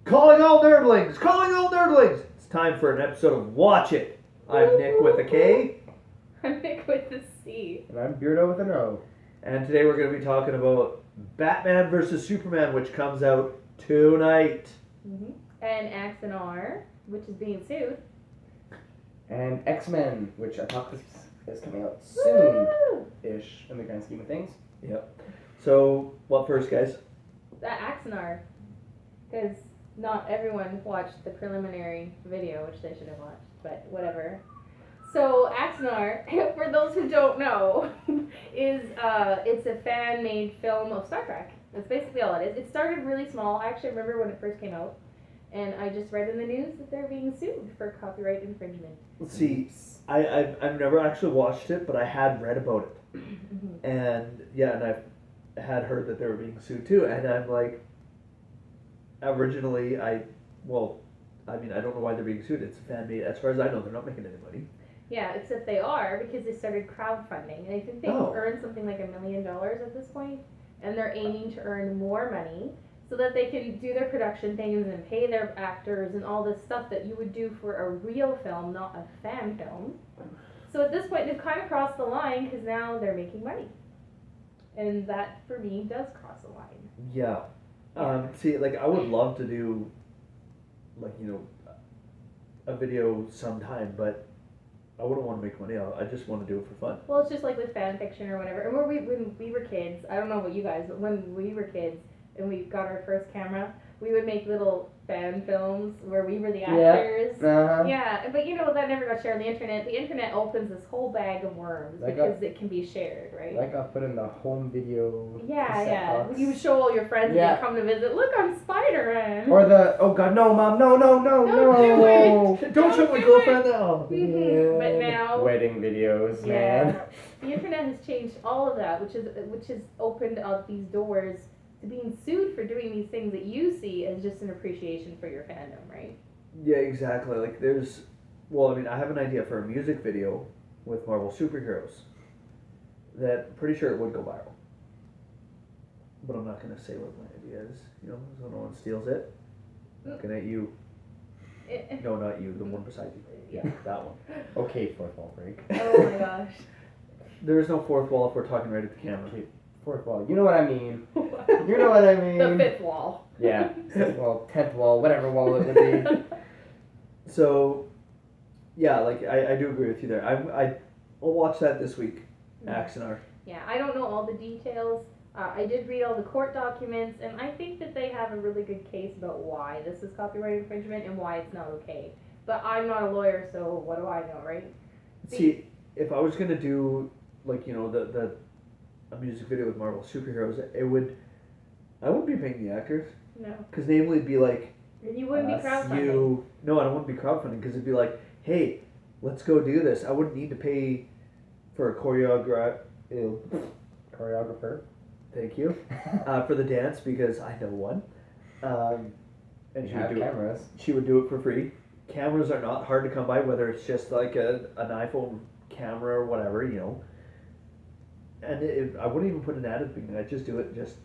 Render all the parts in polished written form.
Calling all nerdlings! Calling all nerdlings! It's time for an episode of Watch It. I'm Nick with a K. I'm Nick with a C. And I'm Beardo with an O. And today we're going to be talking about Batman vs. Superman, which comes out tonight. Mm-hmm. And Axanar, which is being sued. And XMen, which I thought this is coming out soon-ish in the grand scheme of things. Yep. So, what first, guys? Axanar. Because not everyone watched the preliminary video, which they should have watched, but whatever. So Axanar, for those who don't know, is it's a fan-made film of Star Trek. That's basically all it is. It started really small. I actually remember when it first came out, and I just read in the news that they're being sued for copyright infringement. Let's see. I've never actually watched it, but I had read about it. Mm-hmm. And I had heard that they were being sued too, and I'm like, originally, I don't know why they're being sued. It's fan-made. As far as I know, they're not making any money. Yeah, except they are, because they started crowdfunding, and I think they've earned something like $1 million at this point, and they're aiming to earn more money so that they can do their production things and pay their actors and all this stuff that you would do for a real film, not a fan film. So at this point, they've kind of crossed the line, because now they're making money. And that, for me, does cross the line. Yeah. I would love to do, a video sometime, but I wouldn't want to make money. I just want to do it for fun. Well, it's just like with Fanfiction or whatever. And when we were kids, I don't know about you guys, but when we were kids and we got our first camera, we would make little fan films where we were the actors. Yeah, but that never got shared on the internet. The internet opens this whole bag of worms because it can be shared, right? That got put in the home video. Yeah. Box. You would show all your friends and they'd come to visit. Look, I'm Spider-Man. Or oh God, no, Mom, no. Don't do it. Don't show my girlfriend now. Mm-hmm. But now wedding videos, man. The internet has changed all of that, which has opened up these doors to being sued for doing these things that you see as just an appreciation for your fandom, right? Yeah, exactly. I have an idea for a music video with Marvel superheroes that I'm pretty sure it would go viral. But I'm not going to say what my idea is, so no one steals it. Looking at you. No, not you, the one beside you. Yeah, that one. Okay, fourth wall break. Oh my gosh. There is no fourth wall if we're talking right at the camera. Okay. Fourth wall. You know what I mean. You know what I mean. The fifth wall. Yeah. Fifth wall, 10th wall, whatever wall it would be. So, yeah, I do agree with you there. I'll watch that this week, Axanar. Yeah, I don't know all the details. I did read all the court documents, and I think that they have a really good case about why this is copyright infringement and why it's not okay. But I'm not a lawyer, so what do I know, right? See, if I was going to do, a music video with Marvel superheroes, I wouldn't be paying the actors. No. Because namely it'd be like... And you wouldn't be crowdfunding. No, I don't want to be crowdfunding, because it'd be like, hey, let's go do this. I wouldn't need to pay for a choreographer. Thank you. For the dance, because I know one. And she would do it for free. Cameras are not hard to come by, whether it's just like an iPhone camera or whatever, And I wouldn't even put an ad at the beginning. I'd just do it just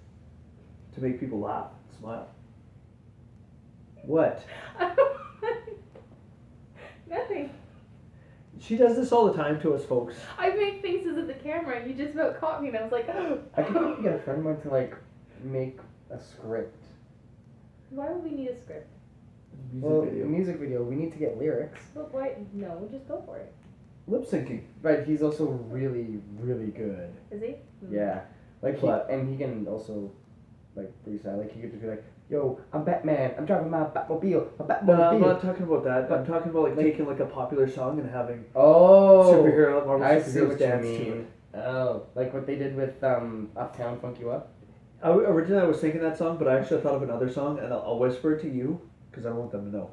to make people laugh, smile. What? Nothing. She does this all the time to us, folks. I make faces at the camera, and you just about caught me, and I was like, I could probably get a friend of mine to make a script. Why would we need a script? Music video. We need to get lyrics. But why? No, just go for it. Lip syncing. Right, he's also really, really good. Is he? Mm-hmm. Yeah. He can also, freestyle. He could just be like, yo, I'm Batman, I'm driving my Batmobile, No, I'm not talking about that. I'm talking about, taking, a popular song and having Marvel superheroes dance to it. Oh, like what they did with, Uptown Funk You Up? Originally, I was thinking that song, but I actually thought of another song, and I'll whisper it to you, because I don't want them to know.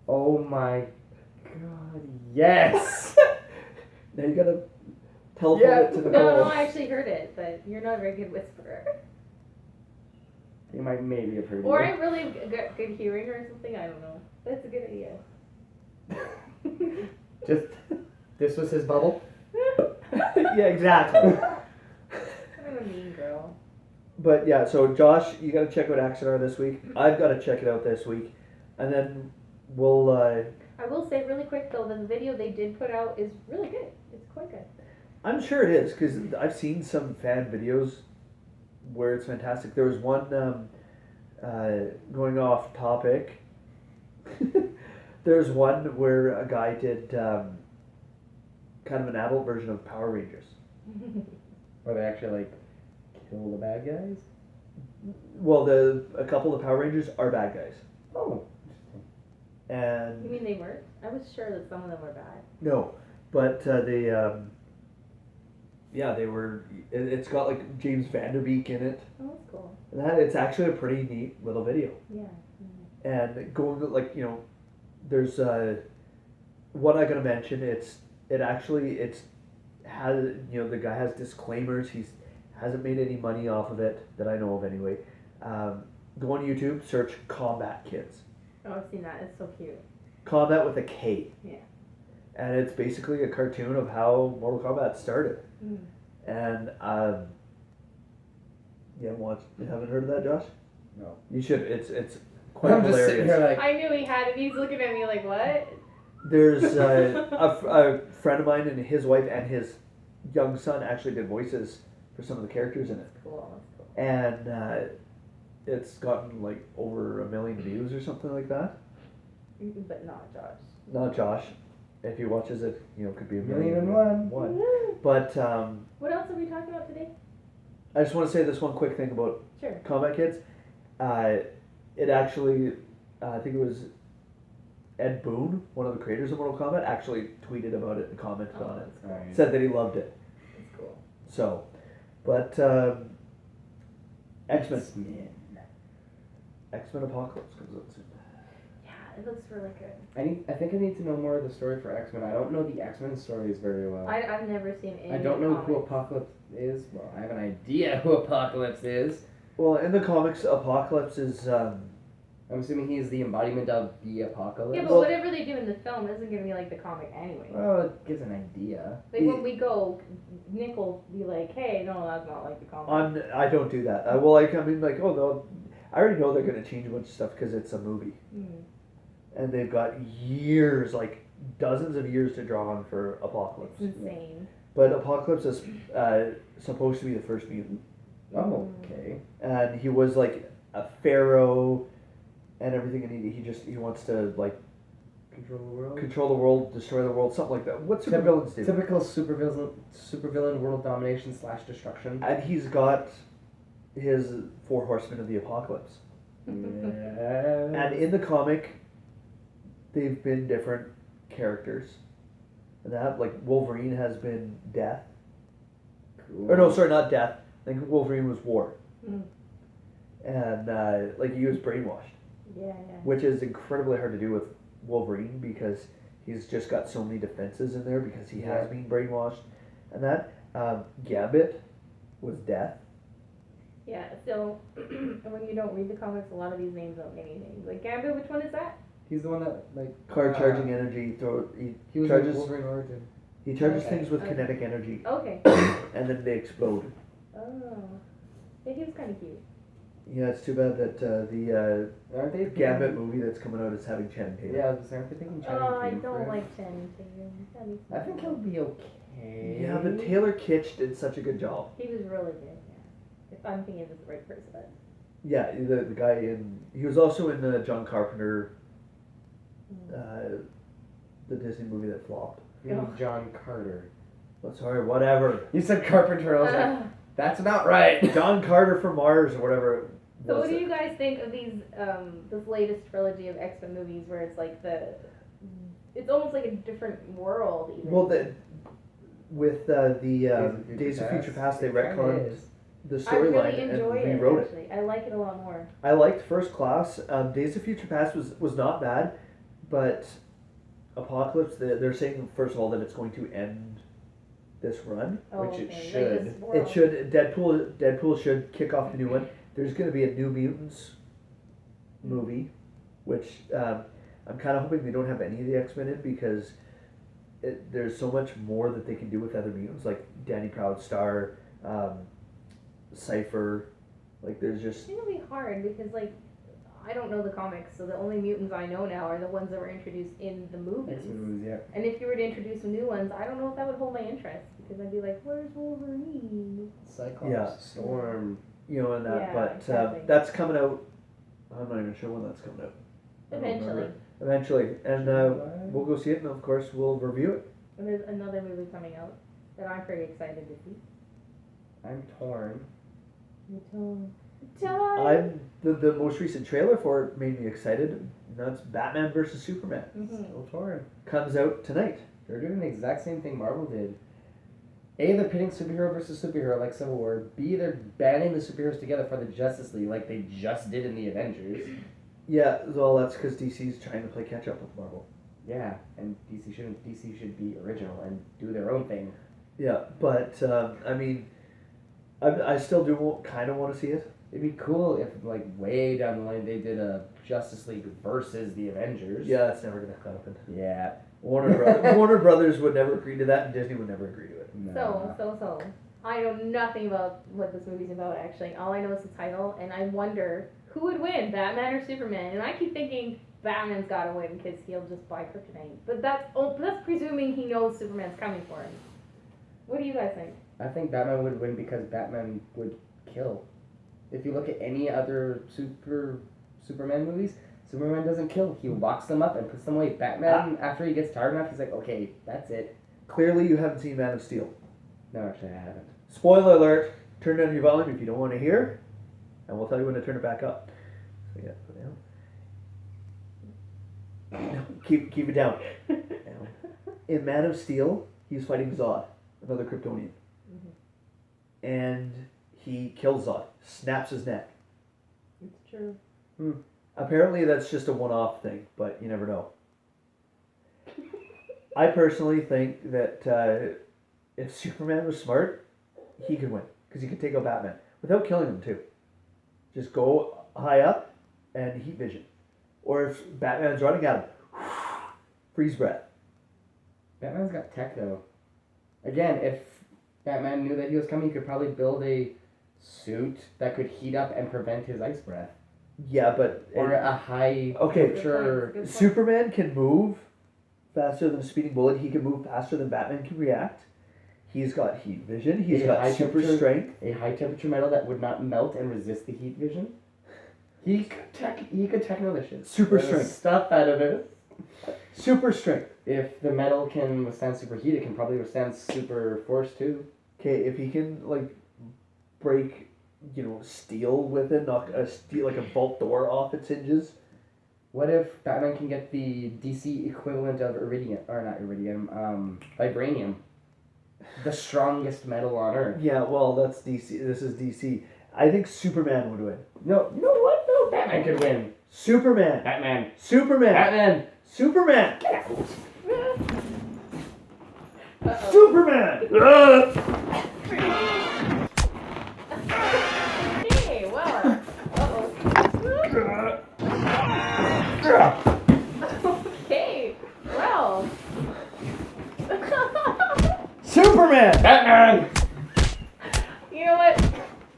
Oh my God, yes! Now you gotta telephone it to the No, goal. I actually heard it, but you're not a very good whisperer. You might maybe have heard it. Or I really good hearing or something, I don't know. That's a good idea. This was his bubble? Yeah, exactly. I'm a mean girl. But yeah, so Josh, you got to check out Axanar this week. I've got to check it out this week, and then we'll. I will say really quick though that the video they did put out is really good. It's quite good. I'm sure it is because I've seen some fan videos where it's fantastic. There was one going off topic. There's one where a guy did kind of an adult version of Power Rangers. Where they actually like kill the bad guys. Well, a couple of Power Rangers are bad guys. Oh. And You mean they weren't? I was sure that some of them were bad. no, but they yeah, they were. It's got like James Vanderbeek in it. Oh, that's cool. And it's actually a pretty neat little video. Yeah. And going like there's what I gotta mention. It's has the guy has disclaimers. He's hasn't made any money off of it that I know of anyway. Go on YouTube, search Combat Kids. Oh, I've seen that. It's so cute. Combat with a K. Yeah. And it's basically a cartoon of how Mortal Kombat started. Mm. And you haven't heard of that, Josh? No. You should. It's quite I'm just sitting hilarious. here like. I knew he had it. He's looking at me like, what? There's a friend of mine and his wife and his young son actually did voices for some of the characters in it. Cool. That's cool. And it's gotten like over 1 million views or something like that. But not Josh. Not Josh. If he watches it, could be a Million million and one. one. But What else are we talking about today? I just want to say this one quick thing about Sure. Combat Kids. It actually, I think it was Ed Boon, one of the creators of Mortal Kombat, actually tweeted about it and commented on it. That's cool. Alright. Said that he loved it. That's cool. So, but X-Men Apocalypse comes out soon. Yeah, it looks really good. I think I need to know more of the story for X-Men. I don't know the X-Men stories very well. I've never seen any. I don't know who comics. Apocalypse is. Well, I have an idea who Apocalypse is. Well, in the comics, Apocalypse is I'm assuming he's the embodiment of the Apocalypse. Yeah, but whatever they do in the film isn't gonna be like the comic anyway. Well, it gives an idea. Like when we go, Nick will be like, "Hey, no, that's not like the comic." I don't do that. I already know they're gonna change a bunch of stuff because it's a movie, and they've got years, like dozens of years, to draw on for Apocalypse. It's insane. But Apocalypse is supposed to be the first mutant, Oh, okay. and he was like a pharaoh, and everything. And he wants to like control the world, destroy the world, something like that. What supervillains do? Typical supervillain world domination / destruction. And he's got his 4 horsemen of the apocalypse. And in the comic, they've been different characters. And that, like, Wolverine has been Death. Cool. Or no, sorry, not Death. I think Wolverine was War. Mm. And, like, he was brainwashed. Yeah. Which is incredibly hard to do with Wolverine because he's just got so many defenses in there because he has been brainwashed. And that, Gambit was Death. Yeah. So, and when you don't read the comics, a lot of these names don't mean anything. Like Gambit, which one is that? He's the one that like Card charging energy. He was charges. in Wolverine Origin. He charges Okay. things with Okay. kinetic energy, Okay. and then they explode. Oh. Yeah, he was kind of cute. Yeah, it's too bad that the Aren't they? Gambit movie that's coming out is having Channing Tatum. Yeah, I was aren't they thinking Channing Oh, I Tatum for don't it? like Channing Tatum. I think he'll be okay. Yeah, but Taylor Kitsch did such a good job. He was really good. Yeah. If I'm thinking of the right person, but. Yeah, the guy he was also in the John Carpenter, the Disney movie that flopped. You mean John Carter. Oh, sorry, whatever. You said Carpenter. I was like, that's not right. John Carter from Mars or whatever. It So was. what do you guys think of these, this latest trilogy of X-Men movies where it's like it's almost like a different world even. Well, with the Days of Future Past, they retconned the I storyline really and enjoy it, rewrote it. actually. I like it a lot more. I liked First Class. Days of Future Past was not bad, but Apocalypse, they're saying first of all that it's going to end this run. Oh, Which it okay. Like should. this world. It should. Deadpool should kick off the new one. There's going to be a New Mutants movie, which I'm kind of hoping they don't have any of the X-Men in because there's so much more that they can do with other mutants, like Danny Proudstar, Cypher, Like there's I just think it'll be hard because like I don't know the comics, so the only mutants I know now are the ones that were introduced in the movies. X-Men, yeah. And if you were to introduce some new ones, I don't know if that would hold my interest because I'd be like, "Where's Wolverine?" Cyclops, Yeah. Storm. you know and that, Yeah, but exactly. that's coming out. I'm not even sure when that's coming out. I don't Eventually. remember. Eventually, and July? we'll go see it, and of course we'll review it. And there's another movie coming out that I'm pretty excited to see. I'm torn. The most recent trailer for it made me excited. And that's Batman versus Superman. Still torn. Comes out tonight. They're doing the exact same thing Marvel did. A, they're pitting superhero versus superhero like Civil War. B, they're banding the superheroes together for the Justice League like they just did in the Avengers. Yeah, well, that's because DC's trying to play catch up with Marvel. Yeah, and DC shouldn't. DC should be original and do their own thing. Yeah, but I mean, I still do kind of want to see it. It'd be cool if, like, way down the line they did a Justice League versus the Avengers. Yeah, that's never gonna happen. Yeah. Warner Brothers would never agree to that, and Disney would never agree to it. Nah. So, I know nothing about what this movie's about, actually. All I know is the title, and I wonder who would win, Batman or Superman? And I keep thinking Batman's gotta win because he'll just buy kryptonite. But that's presuming he knows Superman's coming for him. What do you guys think? I think Batman would win because Batman would kill. If you look at any other Superman movies, Superman doesn't kill. He locks them up and puts them away. Batman, after he gets tired enough, he's like, okay, that's it. Clearly, you haven't seen Man of Steel. No, actually, I haven't. Spoiler alert, turn down your volume if you don't want to hear, and we'll tell you when to turn it back up. So yeah, put it down. No, keep it down. In Man of Steel, he's fighting Zod, another Kryptonian. And he kills Zod, snaps his neck. It's true. Apparently that's just a one-off thing, but you never know. I personally think that if Superman was smart, he could win. Because he could take out Batman. Without killing him, too. Just go high up and heat vision. Or if Batman's running at him, freeze breath. Batman's got tech, though. Again, if Batman knew that he was coming, he could probably build a suit that could heat up and prevent his ice breath. Yeah, but... Or a high Okay, temperature... Good point. Superman can move faster than a speeding bullet. He can move faster than Batman can react. He's got heat vision. He's got super strength. A high temperature metal that would not melt and resist the heat vision. He could techno this shit. Super There's strength. Stuff out of it. Super strength. If the metal can withstand super heat, it can probably withstand super force too. Okay, if he can, like, break, steel with it, knock a steel, like a vault door off its hinges. What if Batman can get the DC equivalent of vibranium? The strongest metal on Earth. Yeah, well, that's DC. This is DC. I think Superman would win. No, you know what? No, Batman could win. Superman. Batman. Superman. Batman. Superman. Get out. Uh-oh. Superman. Hey, well. Okay, well. Superman. Batman. You know what?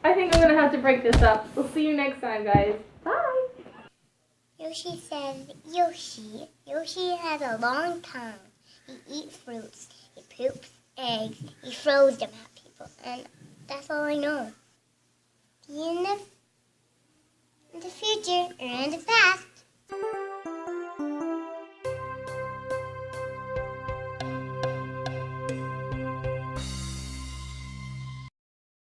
I think I'm gonna have to break this up. We'll see you next time, guys. Bye. Yoshi says, Yoshi has a long tongue. He eats fruits. He poops eggs. He throws them at people. And that's all I know. See you next